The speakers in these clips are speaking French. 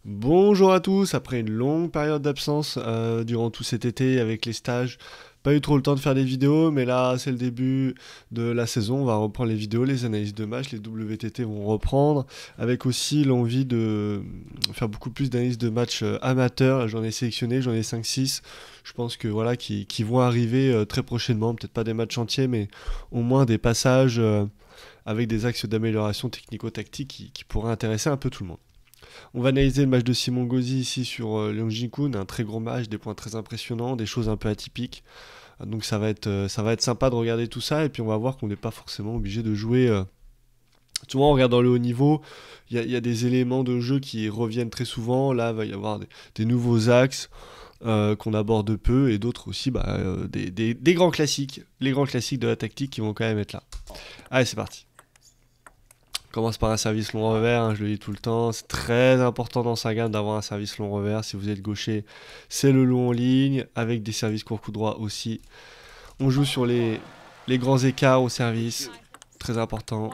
Bonjour à tous, après une longue période d'absence durant tout cet été avec les stages, pas eu trop le temps de faire des vidéos, mais là c'est le début de la saison, on va reprendre les vidéos, les analyses de match, les WTT vont reprendre, avec aussi l'envie de faire beaucoup plus d'analyses de matchs amateurs. J'en ai sélectionné, j'en ai 5-6, je pense que voilà, qui vont arriver très prochainement, peut-être pas des matchs entiers, mais au moins des passages avec des axes d'amélioration technico-tactique qui pourraient intéresser un peu tout le monde. On va analyser le match de Simon Gauzy ici sur Leung Jin-kun, un très gros match, des points très impressionnants, des choses un peu atypiques. Donc ça va être sympa de regarder tout ça et puis on va voir qu'on n'est pas forcément obligé de jouer. Souvent, en regardant le haut niveau, il y a des éléments de jeu qui reviennent très souvent. Là, il va y avoir des nouveaux axes qu'on aborde peu et d'autres aussi, des grands classiques, les grands classiques de la tactique qui vont quand même être là. Allez, c'est parti. Commence par un service long revers, hein, je le dis tout le temps, c'est très important dans sa gamme d'avoir un service long revers. Si vous êtes gaucher, c'est le long en ligne, avec des services court coup droit aussi. On joue sur les grands écarts au service, très important.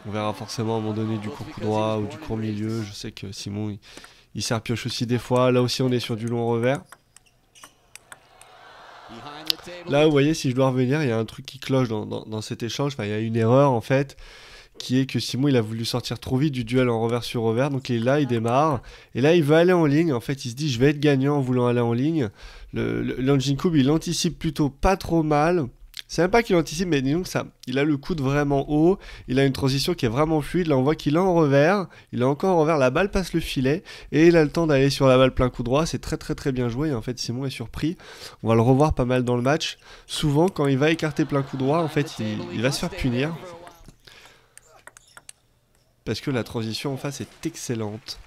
On verra forcément à un moment donné du court coup droit ou du court milieu. Je sais que Simon, il s'arpioche aussi des fois. Là aussi, on est sur du long revers. Là, vous voyez, si je dois revenir, il y a un truc qui cloche dans cet échange. Enfin, il y a une erreur en fait, qui est que Simon il a voulu sortir trop vite du duel en revers sur revers, donc il est là, il démarre, et là il veut aller en ligne, en fait il se dit je vais être gagnant en voulant aller en ligne. Le Jinkub il anticipe plutôt pas trop mal, c'est même pas qu'il anticipe, mais disons que ça, il a le coude vraiment haut, il a une transition qui est vraiment fluide, là on voit qu'il est en revers, il est encore en revers, la balle passe le filet, et il a le temps d'aller sur la balle plein coup droit, c'est très très très bien joué, et en fait Simon est surpris, on va le revoir pas mal dans le match, souvent quand il va écarter plein coup droit, en fait il va se faire punir, parce que la transition en face est excellente.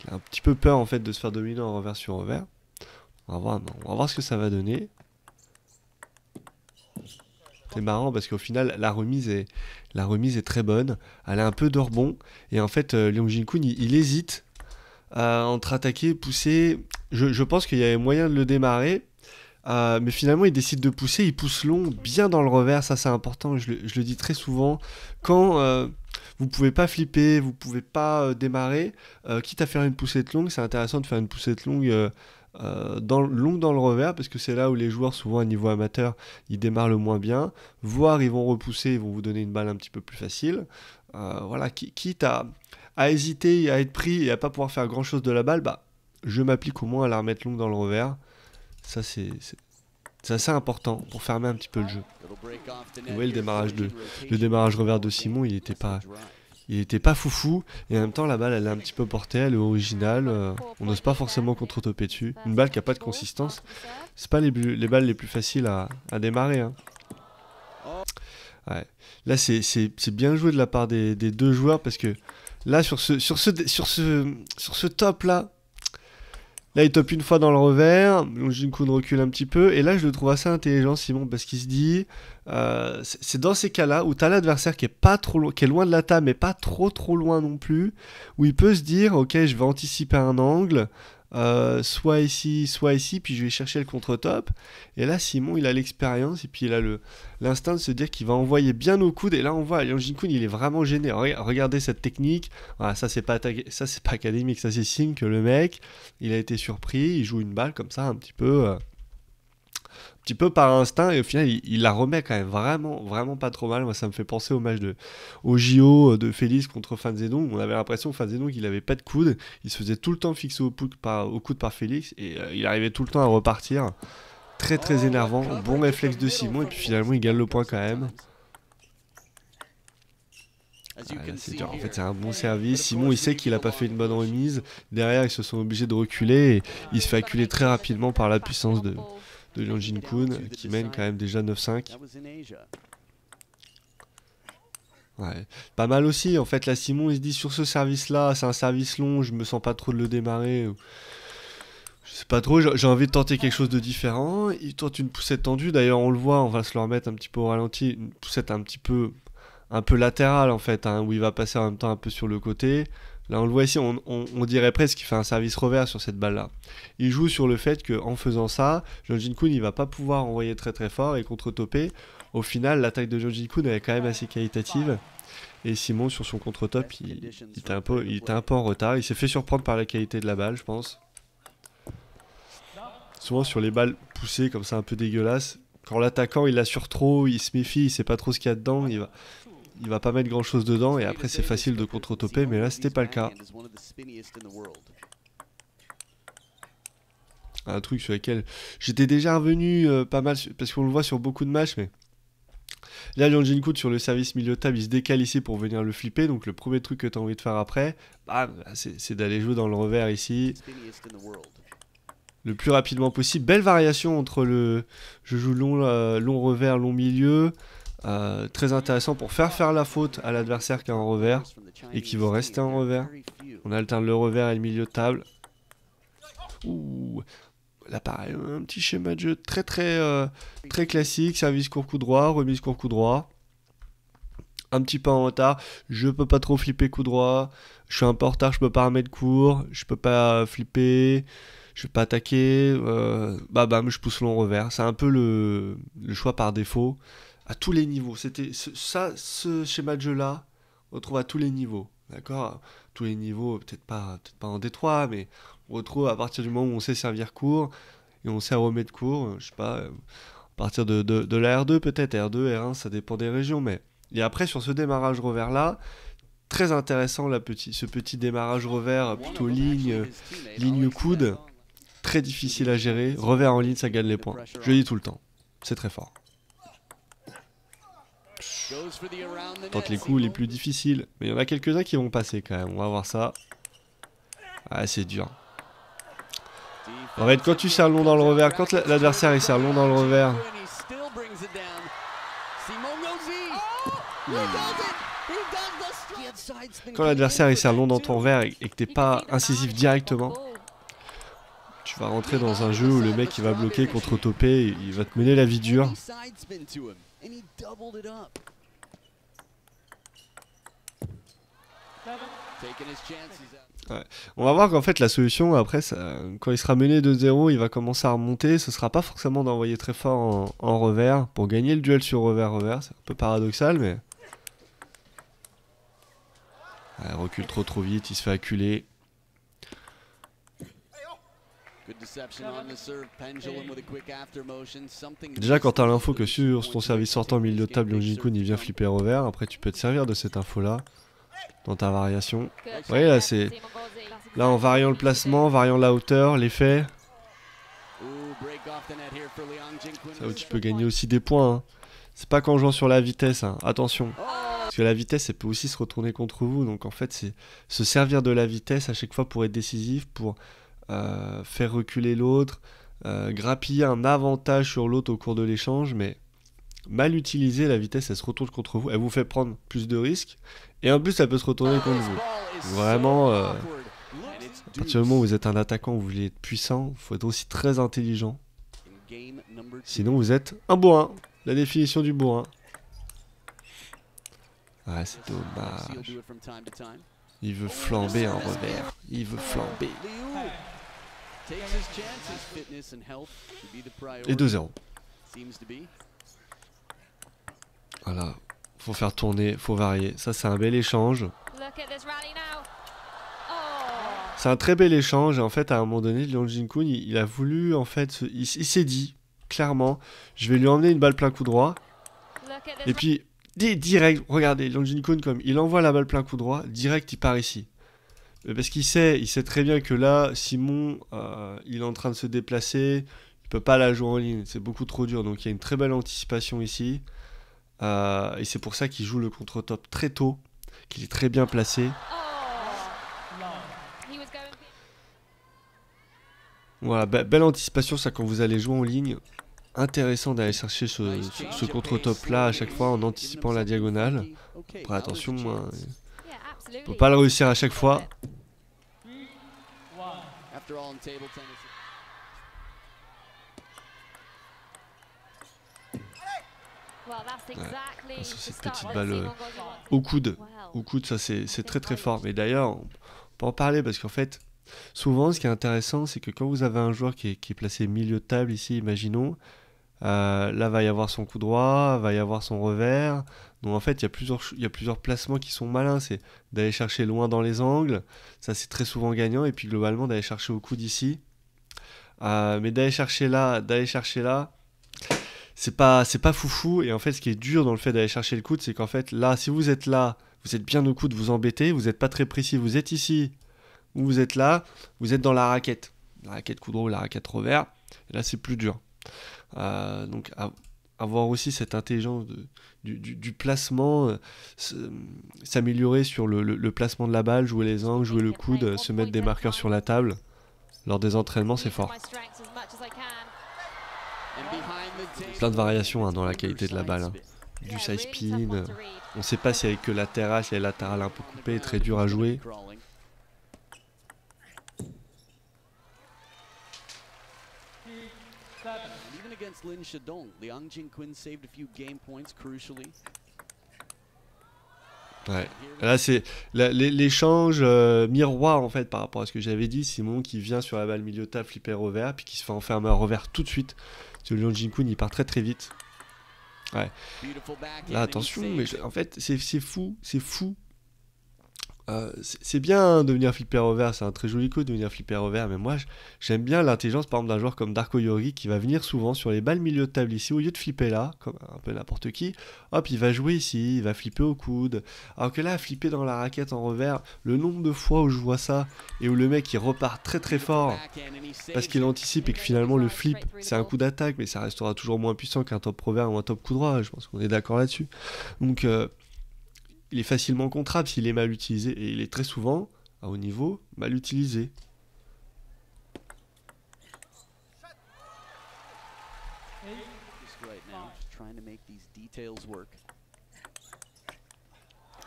Il a un petit peu peur en fait de se faire dominer en revers sur revers. On va voir ce que ça va donner. C'est marrant parce qu'au final la remise est très bonne. Elle a un peu de rebond et en fait Leung Jin-kun il hésite entre attaquer et pousser. Je pense qu'il y avait moyen de le démarrer. Mais finalement, il décide de pousser, il pousse long, bien dans le revers, ça c'est important, je le dis très souvent. Quand vous pouvez pas flipper, vous pouvez pas démarrer, quitte à faire une poussette longue, c'est intéressant de faire une poussette longue, longue dans le revers, parce que c'est là où les joueurs, souvent à niveau amateur, ils démarrent le moins bien, voire ils vont repousser, ils vont vous donner une balle un petit peu plus facile. Voilà, quitte à hésiter, à être pris et à pas pouvoir faire grand chose de la balle, bah, je m'applique au moins à la remettre longue dans le revers. Ça, c'est assez important pour fermer un petit peu le jeu. Vous voyez le démarrage revers de Simon, il était pas foufou. Et en même temps, la balle, elle est un petit peu portée, elle est originale. On n'ose pas forcément contre-toper dessus. Une balle qui a pas de consistance, c'est pas les balles les plus faciles à démarrer. Hein. Ouais. Là, c'est bien joué de la part des deux joueurs parce que là, sur ce top là. Là, il top une fois dans le revers, Jin-kun recule un petit peu, et là, je le trouve assez intelligent, Simon, parce qu'il se dit, c'est dans ces cas-là où tu as l'adversaire qui est pas trop qui est loin de la table, mais pas trop loin non plus, où il peut se dire, ok, je vais anticiper un angle, soit ici, puis je vais chercher le contre-top. Et là, Simon, il a l'expérience, et puis il a l'instinct de se dire qu'il va envoyer bien au coude. Et là, on voit, Jin-kun, il est vraiment gêné. Regardez cette technique. Voilà, ça, c'est pas académique, ça, c'est signe que le mec, il a été surpris, il joue une balle comme ça, un petit peu par instinct, et au final il la remet quand même vraiment pas trop mal. Moi ça me fait penser au JO de Félix contre Fanzedong. On avait l'impression que Fanzedong il avait pas de coude, il se faisait tout le temps fixer au coude par Félix, et il arrivait tout le temps à repartir. Très énervant, bon réflexe de Simon, et puis finalement il gagne le point quand même. C'est dur. En fait, c'est un bon service. Simon, il sait qu'il a pas fait une bonne remise. Derrière, ils se sont obligés de reculer et il se fait acculer très rapidement par la puissance de Leung Jin-kun qui mène quand même déjà 9-5. Ouais. Pas mal aussi. En fait, là, Simon, il se dit sur ce service-là, c'est un service long, je me sens pas trop de le démarrer. Je sais pas trop, j'ai envie de tenter quelque chose de différent. Il tente une poussette tendue. D'ailleurs, on le voit, on va se le remettre un petit peu au ralenti. Une poussette un peu latérale en fait, hein, où il va passer en même temps un peu sur le côté. Là, on le voit ici, on dirait presque qu'il fait un service revers sur cette balle-là. Il joue sur le fait qu'en faisant ça, Jeong Jin-Kun, il va pas pouvoir envoyer très très fort et contre-topper. Au final, l'attaque de Jeong Jin-Kun est quand même assez qualitative. Et Simon, sur son contre-top, il était un peu en retard. Il s'est fait surprendre par la qualité de la balle, je pense. Souvent, sur les balles poussées comme ça, un peu dégueulasses, quand l'attaquant, il assure trop, il se méfie, il sait pas trop ce qu'il y a dedans, il va pas mettre grand chose dedans et après c'est facile de contre-topper, mais là c'était pas le cas. Un truc sur lequel j'étais déjà revenu pas mal, parce qu'on le voit sur beaucoup de matchs, mais là Jeong Jin-Kun sur le service milieu de table, il se décale ici pour venir le flipper, donc le premier truc que tu as envie de faire après, c'est d'aller jouer dans le revers ici. Le plus rapidement possible. Belle variation entre le... Je joue long revers, long milieu. Très intéressant pour faire la faute à l'adversaire qui est en revers et qui va rester en revers. On alterne le revers et le milieu de table. Ouh, là pareil, un petit schéma de jeu très classique. Service court coup droit, remise court coup droit. Un petit peu en retard. Je peux pas trop flipper coup droit. Je suis un peu en retard, je peux pas remettre court. Je peux pas flipper. Je vais pas attaquer. Bam, je pousse long revers. C'est un peu le choix par défaut. À tous les niveaux. C'était ce schéma de jeu là, on retrouve à tous les niveaux. D'accord? Tous les niveaux, peut-être pas en D3, mais on retrouve à partir du moment où on sait servir court et on sait remettre court. Je sais pas, à partir de la R2 peut-être, R2, R1, ça dépend des régions. Mais et après sur ce démarrage revers là, très intéressant ce petit démarrage revers plutôt ligne coude. Très difficile à gérer. Revers en ligne, ça gagne les points. Je le dis tout le temps. C'est très fort. Tente les coups les plus difficiles. Mais il y en a quelques-uns qui vont passer quand même. On va voir ça. Ah, c'est dur. En fait, quand tu serres long dans le revers, quand l'adversaire il serre long dans le revers. Quand l'adversaire il serre long dans ton revers et que t'es pas incisif directement, tu vas rentrer dans un jeu où le mec il va bloquer, contre-topper, et il va te mener la vie dure. Ouais. On va voir qu'en fait la solution après, quand il sera mené 2-0, il va commencer à remonter. Ce sera pas forcément d'envoyer très fort en revers pour gagner le duel sur revers-revers. C'est un peu paradoxal, mais... Ouais, il recule trop vite, il se fait acculer. Déjà quand t'as l'info que sur ton service sortant au milieu de table, Jeong Jin-Kun il vient flipper revers, après tu peux te servir de cette info là dans ta variation. Vous voyez là c'est... Là en variant le placement, variant la hauteur, l'effet. Ça où tu peux gagner aussi des points. Hein. C'est pas qu'en jouant sur la vitesse, hein. Attention. Parce que la vitesse elle peut aussi se retourner contre vous, donc en fait c'est se servir de la vitesse à chaque fois pour être décisif, pour... faire reculer l'autre, grappiller un avantage sur l'autre au cours de l'échange, mais mal utilisée, la vitesse elle se retourne contre vous, elle vous fait prendre plus de risques, et en plus elle peut se retourner contre vous. Vraiment, à partir du moment où vous êtes un attaquant, vous voulez être puissant, il faut être aussi très intelligent. Sinon vous êtes un bourrin, la définition du bourrin. Ouais, c'est dommage. Il veut flamber en revers, il veut flamber. Et 2-0. Voilà, faut faire tourner, faut varier. Ça c'est un bel échange. C'est un très bel échange et en fait à un moment donné, Jeong Jin-Kun il a voulu en fait, il s'est dit clairement, je vais lui emmener une balle plein coup droit. Et puis direct, regardez, Jeong Jin-Kun comme il envoie la balle plein coup droit, direct il part ici. Parce qu'il sait très bien que là, Simon, il est en train de se déplacer, il peut pas la jouer en ligne, c'est beaucoup trop dur. Donc il y a une très belle anticipation ici. Et c'est pour ça qu'il joue le contre-top très tôt, qu'il est très bien placé. Voilà, belle anticipation, ça quand vous allez jouer en ligne. Intéressant d'aller chercher ce contre-top là à chaque fois en anticipant la diagonale. Après attention, hein, on peut pas le réussir à chaque fois. Ouais. Sur cette petite balle au coude. Au coude, ça c'est très très fort. Mais d'ailleurs, on peut en parler parce qu'en fait, souvent ce qui est intéressant, c'est que quand vous avez un joueur qui est placé milieu de table ici, imaginons, là va y avoir son coup droit, va y avoir son revers. Donc en fait, il y a plusieurs placements qui sont malins. C'est d'aller chercher loin dans les angles. Ça, c'est très souvent gagnant. Et puis globalement, d'aller chercher au coude ici. Mais d'aller chercher là, c'est pas foufou. Et en fait, ce qui est dur dans le fait d'aller chercher le coude, c'est qu'en fait, là, si vous êtes là, vous êtes bien au coude, vous embêtez, vous n'êtes pas très précis, vous êtes ici, ou vous êtes là, vous êtes dans la raquette. La raquette coup droit ou la raquette revers. Et là, c'est plus dur. Donc avoir aussi cette intelligence du placement, s'améliorer sur le placement de la balle, jouer les angles, jouer le coude, se mettre des marqueurs sur la table. Lors des entraînements, c'est fort. Plein de variations dans la qualité de la balle. Du side spin, on ne sait pas si avec que latéral, si elle est latérale un peu coupée, très dur à jouer. Ouais. Là c'est l'échange miroir en fait par rapport à ce que j'avais dit. Simon qui vient sur la balle milieu de table, flipper revers, puis qui se fait enfermer un revers tout de suite. Parce que Leon Jin-Kun il part très très vite. Ouais. Là attention, mais en fait c'est fou, c'est fou. C'est bien de venir flipper revers, c'est un très joli coup de venir flipper revers, mais moi j'aime bien l'intelligence par exemple d'un joueur comme Darko Yorgi qui va venir souvent sur les balles milieu de table ici, au lieu de flipper là, comme un peu n'importe qui, hop il va jouer ici, il va flipper au coude, alors que là flipper dans la raquette en revers, le nombre de fois où je vois ça, et où le mec il repart très très fort, parce qu'il anticipe et que finalement le flip c'est un coup d'attaque, mais ça restera toujours moins puissant qu'un top revers ou un top coup droit, je pense qu'on est d'accord là-dessus, donc il est facilement contrable s'il est mal utilisé, et il est très souvent, à haut niveau, mal utilisé.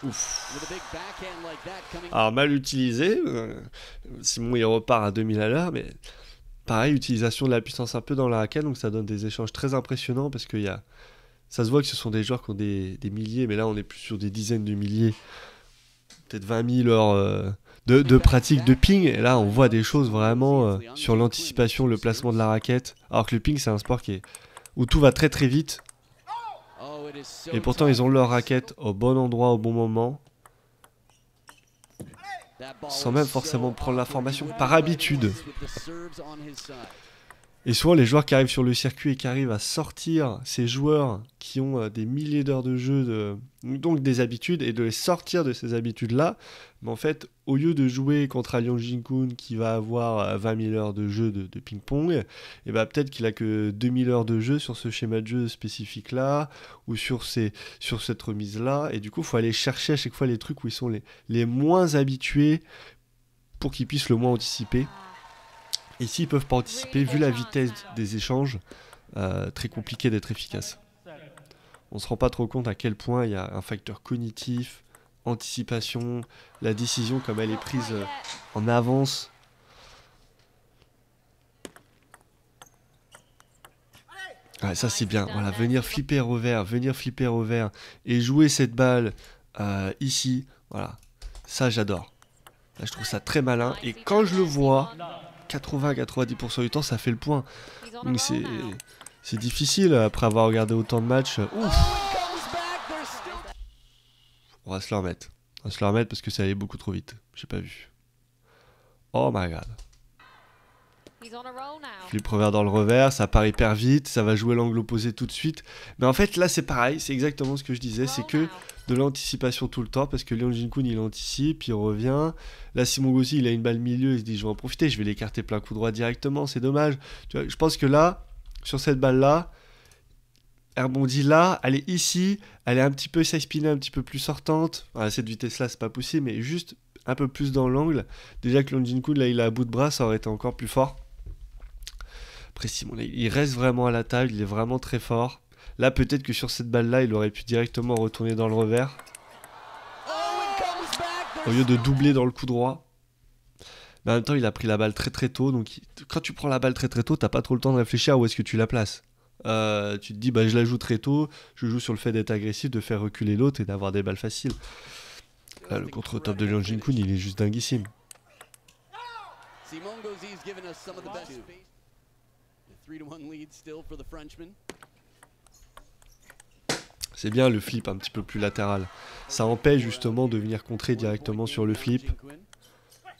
Ouf. Alors mal utilisé, Simon il repart à 2000 à l'heure, mais pareil, utilisation de la puissance un peu dans la raquette, donc ça donne des échanges très impressionnants, parce qu'il y a... Ça se voit que ce sont des joueurs qui ont des milliers, mais là on est plus sur des dizaines de milliers, peut-être 20 000 heures de pratique de ping. Et là on voit des choses vraiment sur l'anticipation, le placement de la raquette. Alors que le ping c'est un sport où tout va très très vite. Et pourtant ils ont leur raquette au bon endroit, au bon moment. Sans même forcément prendre l'information, par habitude. Et souvent les joueurs qui arrivent sur le circuit et qui arrivent à sortir ces joueurs qui ont des milliers d'heures de jeu, donc des habitudes, et de les sortir de ces habitudes-là, mais en fait, au lieu de jouer contre un Leon Jin-Kun qui va avoir 20 000 heures de jeu de ping-pong, et bah peut-être qu'il a que 2000 heures de jeu sur ce schéma de jeu spécifique-là, ou sur cette remise-là, et du coup, il faut aller chercher à chaque fois les trucs où ils sont les moins habitués pour qu'ils puissent le moins anticiper. Et s'ils peuvent pas anticiper, vu la vitesse des échanges, très compliqué d'être efficace. On se rend pas trop compte à quel point il y a un facteur cognitif, anticipation, la décision comme elle est prise en avance. Ouais, ça c'est bien, voilà, venir flipper revers et jouer cette balle ici, voilà, ça j'adore. Là je trouve ça très malin, et quand je le vois... 80-90% du temps ça fait le point, donc c'est difficile après avoir regardé autant de matchs. On va se le remettre, parce que ça allait beaucoup trop vite, j'ai pas vu. Oh my god, flip revers dans le revers, ça part hyper vite, ça va jouer l'angle opposé tout de suite, mais en fait là c'est pareil, c'est exactement ce que je disais, c'est que de l'anticipation tout le temps, parce que Leon Jin-Kun il anticipe, il revient. Là Simon Gauzy il a une balle milieu, il se dit je vais en profiter, je vais l'écarter plein coup droit directement, c'est dommage. Tu vois, je pense que là, sur cette balle là, elle rebondit là, elle est ici, elle est un petit peu side spinée, un petit peu plus sortante. À cette vitesse là c'est pas possible, mais juste un peu plus dans l'angle. Déjà que Leon Jin-Kun là il a à bout de bras, ça aurait été encore plus fort. Après Simon là, il reste vraiment à la table, il est vraiment très fort. Là, peut-être que sur cette balle-là, il aurait pu directement retourner dans le revers. Au lieu de doubler dans le coup droit. Mais en même temps, il a pris la balle très très tôt. Donc, quand tu prends la balle très très tôt, t'as pas trop le temps de réfléchir à où est-ce que tu la places. tu te dis bah je la joue très tôt, je joue sur le fait d'être agressif, de faire reculer l'autre et d'avoir des balles faciles. Là, le contre-top de Liang Jin-Kun, il est juste dinguissime. C'est bien le flip un petit peu plus latéral. Ça empêche justement de venir contrer directement sur le flip.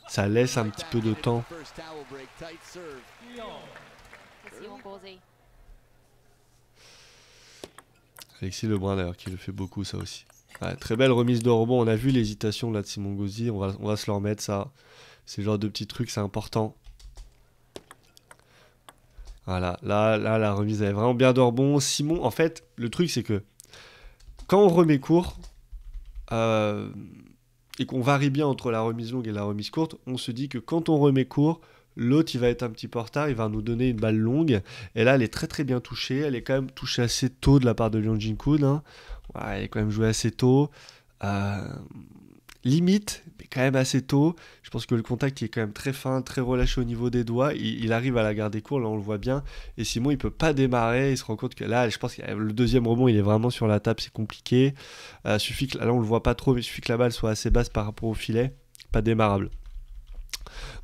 Ça laisse un petit peu de temps. Alexis Lebrun d'ailleurs qui le fait beaucoup ça aussi. Ouais, très belle remise de rebond. On a vu l'hésitation là de Simon Gauzy. On va se le remettre ça. C'est le genre de petits trucs, c'est important. Voilà, là la remise avait vraiment bien de rebond. Simon, en fait, le truc c'est que quand on remet court et qu'on varie bien entre la remise longue et la remise courte, on se dit que quand on remet court, l'autre il va être un petit peu en retard, il va nous donner une balle longue. Et là elle est très très bien touchée, elle est quand même touchée assez tôt de la part de Liang Jin-Kun. Hein. Ouais, elle est quand même jouée assez tôt. Limite, mais quand même assez tôt. Je pense que le contact il est quand même très fin, très relâché au niveau des doigts. Il arrive à la garder court, là on le voit bien. Et Simon il peut pas démarrer, il se rend compte que là, je pense que le deuxième rebond il est vraiment sur la table, c'est compliqué. Suffit que là on le voit pas trop, mais il suffit que la balle soit assez basse par rapport au filet, pas démarrable.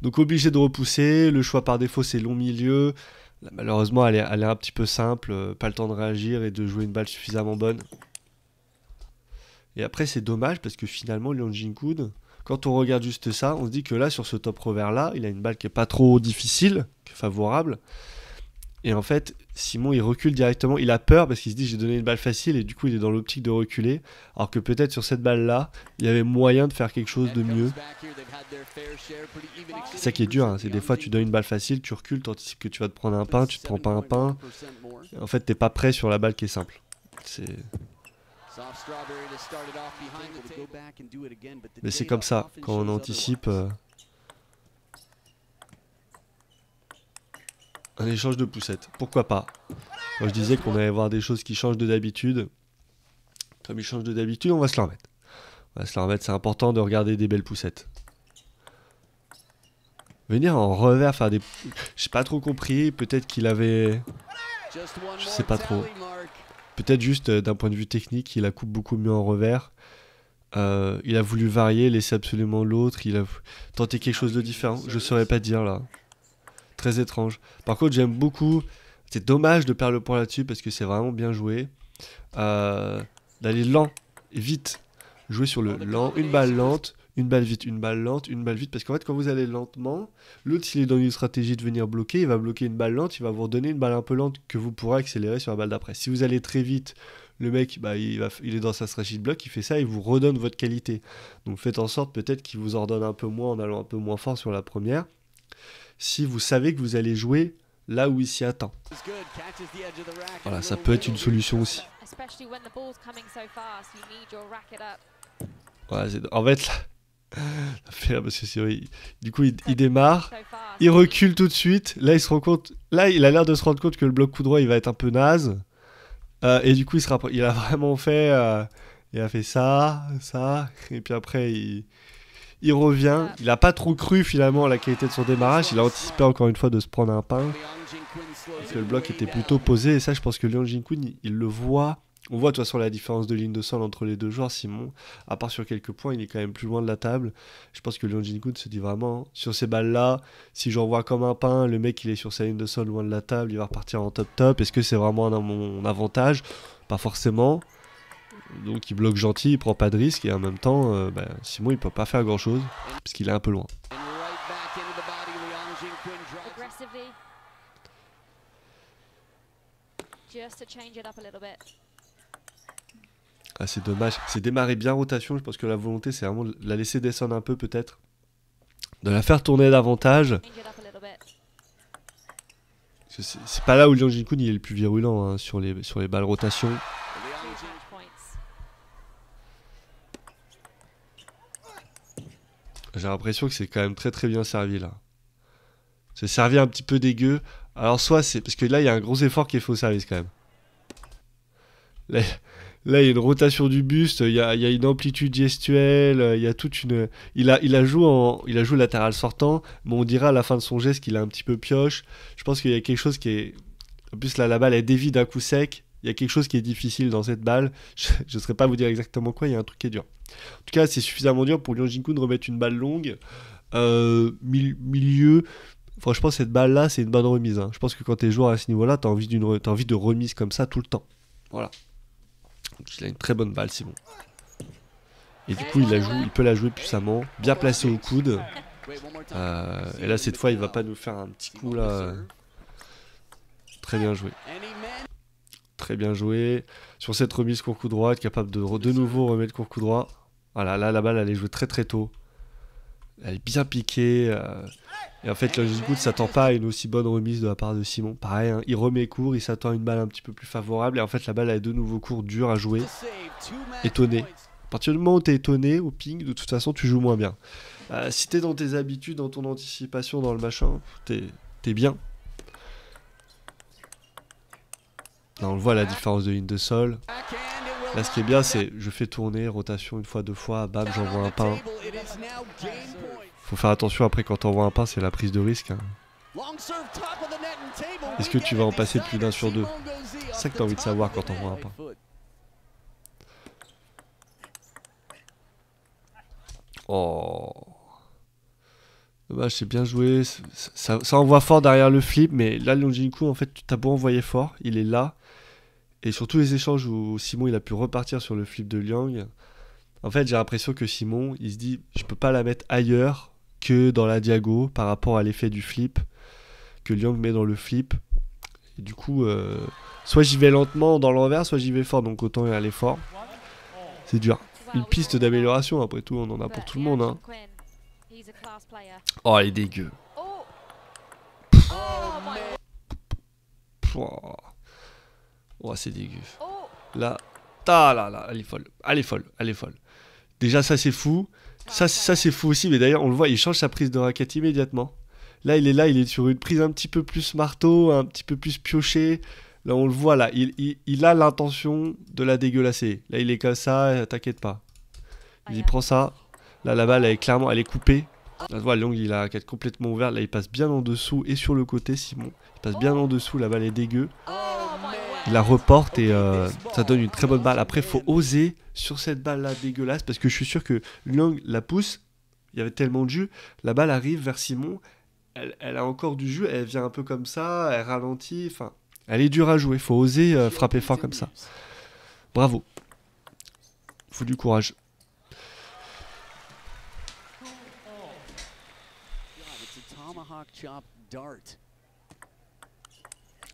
Donc obligé de repousser, le choix par défaut c'est long milieu. Là, malheureusement elle est un petit peu simple, pas le temps de réagir et de jouer une balle suffisamment bonne. Et après c'est dommage parce que finalement Liang Jin-Kun, quand on regarde juste ça, on se dit que là sur ce top revers là, il a une balle qui est pas trop difficile, qui est favorable. Et en fait, Simon il recule directement, il a peur parce qu'il se dit j'ai donné une balle facile et du coup il est dans l'optique de reculer. Alors que peut-être sur cette balle là, il y avait moyen de faire quelque chose de mieux. C'est ça qui est dur, hein. C'est des fois tu donnes une balle facile, tu recules, tu anticipes que tu vas te prendre un pain, tu te prends pas un pain. Et en fait t'es pas prêt sur la balle qui est simple. Mais c'est comme ça, quand on anticipe un échange de poussettes. Pourquoi pas? Moi je disais qu'on allait voir des choses qui changent de d'habitude. Comme ils changent de d'habitude, on va se le remettre. On va se le remettre, c'est important de regarder des belles poussettes. Venir en revers faire des... J'ai pas trop compris, peut-être qu'il avait... Je sais pas trop. Peut-être juste d'un point de vue technique, il la coupe beaucoup mieux en revers. Il a voulu varier, laisser absolument l'autre. Il a tenté quelque chose de différent. Je saurais pas dire là. Très étrange. Par contre, j'aime beaucoup. C'est dommage de perdre le point là-dessus parce que c'est vraiment bien joué. D'aller lent et vite. Jouer sur le lent. Une balle lente, une balle vite, une balle lente, une balle vite. Parce qu'en fait, quand vous allez lentement, l'autre, s'il est dans une stratégie de venir bloquer, il va bloquer une balle lente, il va vous redonner une balle un peu lente que vous pourrez accélérer sur la balle d'après. Si vous allez très vite, le mec, bah, il est dans sa stratégie de bloc, il fait ça, il vous redonne votre qualité. Donc faites en sorte peut-être qu'il vous en redonne un peu moins en allant un peu moins fort sur la première. Si vous savez que vous allez jouer là où il s'y attend. Voilà, ça peut être une solution aussi. Ouais, en fait, là, ça fait parce que c'est vrai. Du coup, il démarre, il recule tout de suite. Là, il se rend compte. Là, il a l'air de se rendre compte que le bloc coup droit, il va être un peu naze. Et du coup, il a vraiment fait. Il a fait ça, et puis après, il revient. Il a pas trop cru finalement à la qualité de son démarrage. Il a anticipé encore une fois de se prendre un pain. Parce que le bloc était plutôt posé. Et ça, je pense que Liang Jin-Kun, il le voit. On voit de toute façon la différence de ligne de sol entre les deux joueurs. Simon, à part sur quelques points, il est quand même plus loin de la table. Je pense que Liang Jin-Kun se dit vraiment, sur ces balles-là, si j'envoie comme un pain, le mec il est sur sa ligne de sol loin de la table, il va repartir en top-top. Est-ce que c'est vraiment mon avantage? Pas forcément. Donc il bloque gentil, il prend pas de risque et en même temps, Simon il peut pas faire grand-chose parce qu'il est un peu loin. Ah, c'est dommage, c'est démarrer bien rotation, je pense que la volonté c'est vraiment de la laisser descendre un peu peut-être, de la faire tourner davantage. C'est pas là où Liang Jin-Kun il est le plus virulent hein, sur les balles rotation. J'ai l'impression que c'est quand même très très bien servi là. C'est servi un petit peu dégueu. Alors soit c'est... Parce que là il y a un gros effort qui est fait au service quand même. Là il y a une rotation du buste, il y a une amplitude gestuelle, il y a toute une... Il joue latéral sortant, mais on dirait à la fin de son geste qu'il a un petit peu pioche. Je pense qu'il y a quelque chose qui est En plus, là, la balle, elle dévie d'un coup sec. Il y a quelque chose qui est difficile dans cette balle. Je ne saurais pas vous dire exactement quoi, il y a un truc qui est dur. En tout cas, c'est suffisamment dur pour Liang Jin-Kun de remettre une balle longue. Milieu, franchement, cette balle-là, c'est une bonne remise. Hein. Je pense que quand tu es joueur à ce niveau-là, tu as envie de remise comme ça tout le temps. Voilà. Donc, il a une très bonne balle, Simon. Et du coup, il peut la jouer puissamment. Bien placé au coude. Et là, cette fois, il va pas nous faire un petit coup là. Très bien joué. Très bien joué. Sur cette remise court coup droit, être capable de nouveau remettre court coup droit. Voilà, là, la balle, elle est jouée très très tôt. Elle est bien piquée. Et en fait, le Jin-Kun ne s'attend pas à une aussi bonne remise de la part de Simon. Pareil, hein, il remet court, il s'attend à une balle un petit peu plus favorable. Et en fait, la balle, elle est de nouveau court, dure à jouer. Étonné. À partir du moment où tu es étonné au ping, de toute façon, tu joues moins bien. Si tu es dans tes habitudes, dans ton anticipation, dans le machin, t'es bien. Là, on le voit la différence de ligne de sol. Là, ce qui est bien, c'est je fais tourner, rotation une fois, deux fois, bam, j'envoie un pain. Faut faire attention après quand t'envoies un pain, c'est la prise de risque. Hein. Est-ce que tu vas en passer plus d'un sur deux? C'est ça que t'as envie de savoir quand t'envoies un pain. Oh. Dommage, c'est bien joué. Ça envoie fort derrière le flip, mais là, Liang Jin-Kun, en fait, t'as beau envoyer fort, il est là. Et sur tous les échanges où Simon il a pu repartir sur le flip de Liang, en fait, j'ai l'impression que Simon, il se dit, je peux pas la mettre ailleurs que dans la diago par rapport à l'effet du flip que Liang met dans le flip. Et du coup, soit j'y vais lentement dans l'envers, soit j'y vais fort, donc autant y aller fort. C'est dur. Une piste d'amélioration, après tout, on en a pour tout le monde. Hein. Oh, elle est dégueu. Oh, c'est dégueu. Là, là, elle est folle. Elle est folle, elle est folle. Déjà, ça, c'est fou. Ça c'est fou aussi, mais d'ailleurs, on le voit, il change sa prise de raquette immédiatement. Là, il est sur une prise un petit peu plus marteau, un petit peu plus pioché. Là, on le voit, là, il a l'intention de la dégueulasser. Là, il est comme ça, t'inquiète pas. Il y prend ça. Là, la balle, elle est coupée. Là, tu vois, Liang, il a la raquette complètement ouverte. Là, il passe bien en dessous et sur le côté, Simon. Il passe bien en dessous, la balle est dégueu. Il la reporte et ça donne une très bonne balle. Après, il faut oser sur cette balle-là dégueulasse parce que je suis sûr que Liang la pousse. Il y avait tellement de jus. La balle arrive vers Simon. Elle a encore du jus. Elle vient un peu comme ça. Elle ralentit. Enfin, elle est dure à jouer. Il faut oser frapper fort comme ça. Bravo. Il faut du courage.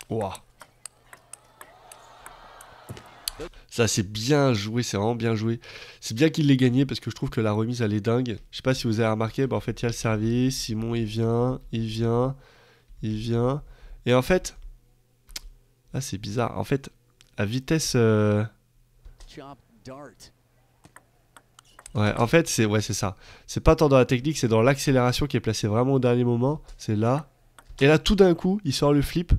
Wow. Ça c'est bien joué, c'est vraiment bien joué. C'est bien qu'il l'ait gagné parce que je trouve que la remise elle est dingue. Je sais pas si vous avez remarqué, bah en fait il y a le service, Simon il vient. Et en fait, là c'est bizarre. En fait, à vitesse... Ouais, en fait c'est ça. C'est pas tant dans la technique, c'est dans l'accélération qui est placée vraiment au dernier moment. C'est là. Et là tout d'un coup, il sort le flip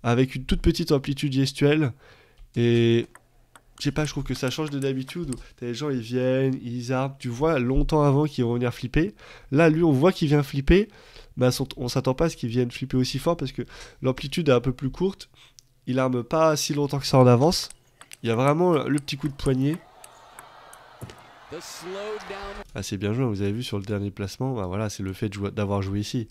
avec une toute petite amplitude gestuelle. Et... je sais pas, je trouve que ça change de d'habitude. Les gens, ils viennent, ils arment. Tu vois longtemps avant qu'ils vont venir flipper. Là, lui, on voit qu'il vient flipper. Mais on s'attend pas à ce qu'il vienne flipper aussi fort parce que l'amplitude est un peu plus courte. Il arme pas si longtemps que ça en avance. Il y a vraiment le petit coup de poignet. Ah, c'est bien joué, vous avez vu sur le dernier placement. Bah, voilà, c'est le fait d'avoir joué ici.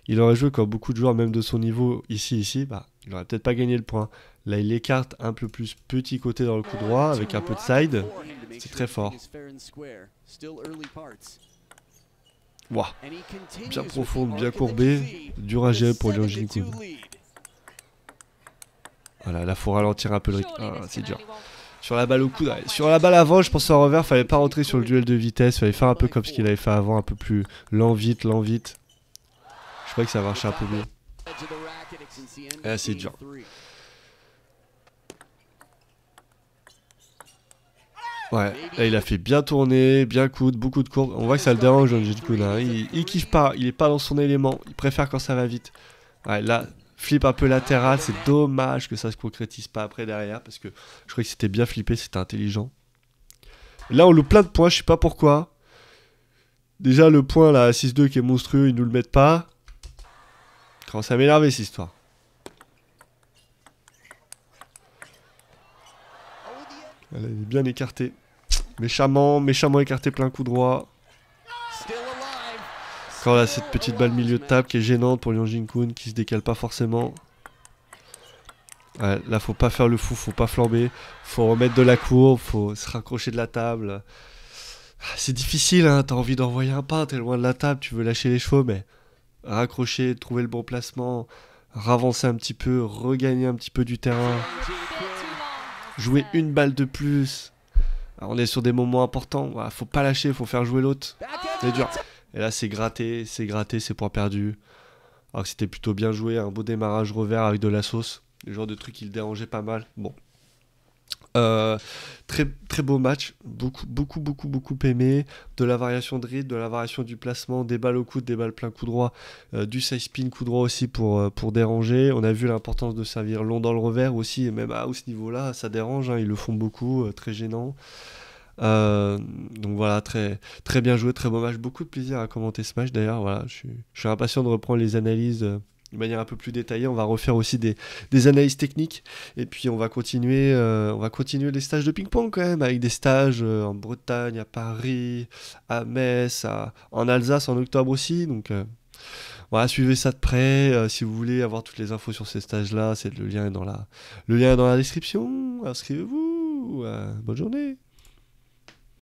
Il aurait joué comme beaucoup de joueurs, même de son niveau, ici, bah, il aurait peut-être pas gagné le point. Là, il écarte un peu plus petit côté dans le coup droit, avec un peu de side. C'est très fort. Waouh. Bien profonde, bien courbée. Dur à gérer pour Liang Jin-Kun. Voilà, là, faut ralentir un peu le rythme. Ah, c'est dur. Sur la balle au coude, ouais. Sur la balle avant, je pensais en revers, fallait pas rentrer sur le duel de vitesse, fallait faire un peu comme ce qu'il avait fait avant, un peu plus lent, vite. Je crois que ça marchait un peu mieux. Ah, c'est dur. Ouais, là il a fait bien tourner, bien coude, beaucoup de courbes. On voit que ça le dérange, Liang Jin-Kun. Hein. Il kiffe pas, il est pas dans son élément. Il préfère quand ça va vite. Ouais, là, flip un peu latéral, c'est dommage que ça se concrétise pas après derrière. Parce que je crois que c'était bien flippé, c'était intelligent. Et là on loupe plein de points, je sais pas pourquoi. Déjà le point là, 6-2 qui est monstrueux, ils nous le mettent pas. Commence à m'énerver cette histoire. Elle est bien écartée. Méchamment écarté, plein coup droit. Encore là, cette petite balle milieu de table qui est gênante pour Liang Jin-kun, qui se décale pas forcément. Ouais, là, faut pas faire le fou, faut pas flamber. Faut remettre de la courbe, faut se raccrocher de la table. C'est difficile, hein, t'as envie d'envoyer un pas, t'es loin de la table, tu veux lâcher les chevaux, mais raccrocher, trouver le bon placement, ravancer un petit peu, regagner un petit peu du terrain, jouer une balle de plus. Alors, on est sur des moments importants, voilà, faut pas lâcher, faut faire jouer l'autre. C'est dur. Et là, c'est gratté, c'est points perdus. Alors que c'était plutôt bien joué, un beau démarrage revers avec de la sauce. Le genre de truc qui le dérangeait pas mal. Bon. Très, très beau match, beaucoup aimé, de la variation de rythme, de la variation du placement, des balles au coude, des balles plein coup droit, du side spin coup droit aussi pour déranger. On a vu l'importance de servir long dans le revers aussi, et même à ce niveau-là, ça dérange, hein, ils le font beaucoup, très gênant. Donc voilà, très, très bien joué, très beau match, beaucoup de plaisir à commenter ce match d'ailleurs. Voilà, je suis impatient de reprendre les analyses. De manière un peu plus détaillée, on va refaire aussi des analyses techniques et puis on va continuer les stages de ping-pong quand même, avec des stages en Bretagne, à Paris, à Metz, en Alsace en octobre aussi. Donc voilà, suivez ça de près. Si vous voulez avoir toutes les infos sur ces stages-là, le lien est dans la description. Inscrivez-vous. Bonne journée.